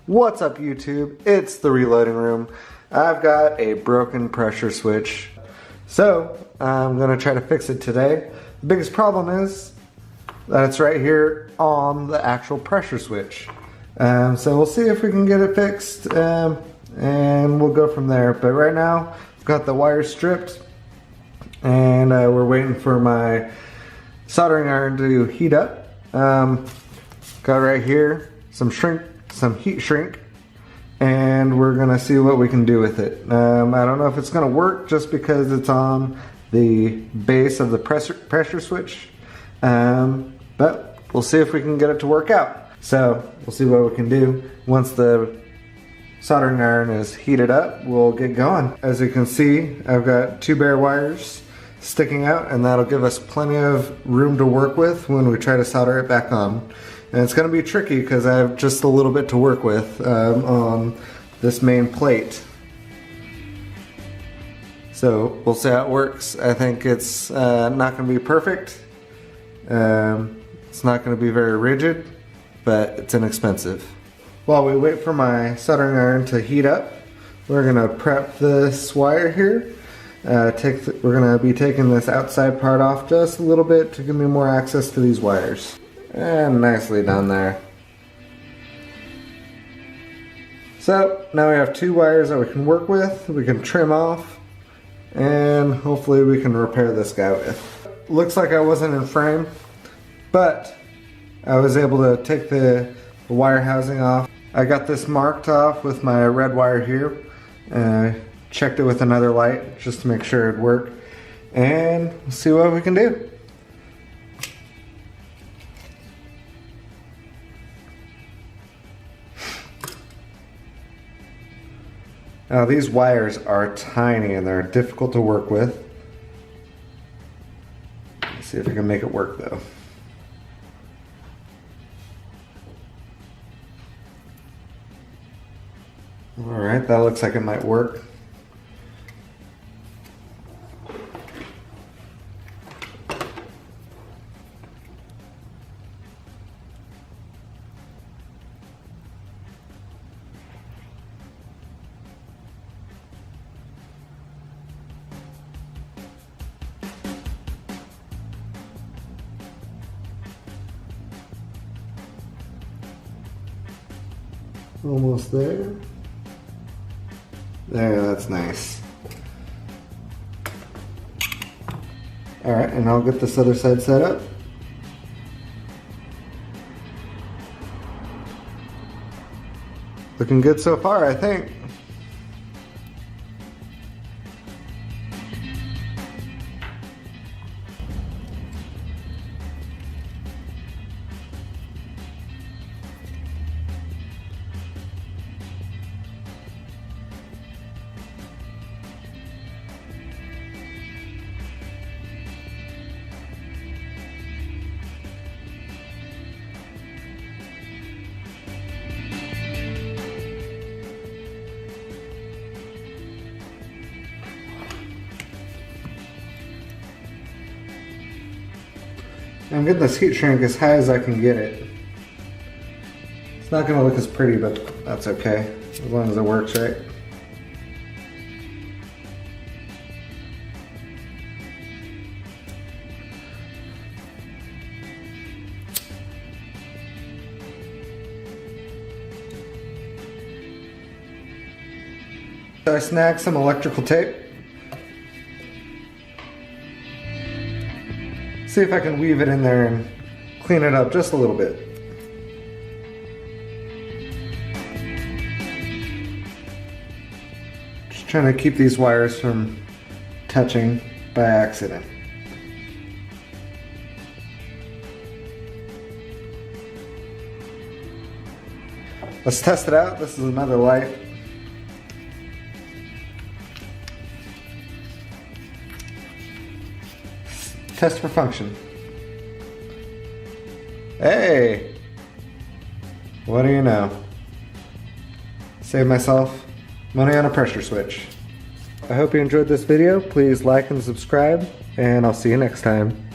What's up YouTube? It's the Reloading Room. I've got a broken pressure switch, so I'm gonna try to fix it today. The biggest problem is that it's right here on the actual pressure switch. So we'll see if we can get it fixed and we'll go from there. But right now I've got the wires stripped and we're waiting for my soldering iron to heat up. Got right here some heat shrink, and we're gonna see what we can do with it. I don't know if it's gonna work just because it's on the base of the pressure switch, but we'll see if we can get it to work out. So we'll see what we can do. Once the soldering iron is heated up, we'll get going. As you can see, I've got two bare wires sticking out, and that'll give us plenty of room to work with when we try to solder it back on. And it's going to be tricky because I have just a little bit to work with on this main plate. So we'll see how it works. I think it's not going to be perfect. It's not going to be very rigid, but it's inexpensive. While we wait for my soldering iron to heat up, we're going to prep this wire here. We're going to be taking this outside part off just a little bit to give me more access to these wires. And nicely done there. So now we have two wires that we can work with, we can trim off, and hopefully we can repair this guy with. Looks like I wasn't in frame, but I was able to take the wire housing off. I got this marked off with my red wire here. Checked it with another light just to make sure it'd work, and we'll see what we can do. Now these wires are tiny and they're difficult to work with. Let's see if we can make it work though. Alright, that looks like it might work. Almost there. There, that's nice. Alright, and I'll get this other side set up. Looking good so far, I think. I'm getting this heat shrink as high as I can get it. It's not going to look as pretty, but that's okay, as long as it works right. So I snagged some electrical tape. See if I can weave it in there and clean it up just a little bit. Just trying to keep these wires from touching by accident. Let's test it out. This is another light. Test for function. Hey! What do you know? Save myself money on a pressure switch. I hope you enjoyed this video. Please like and subscribe, and I'll see you next time.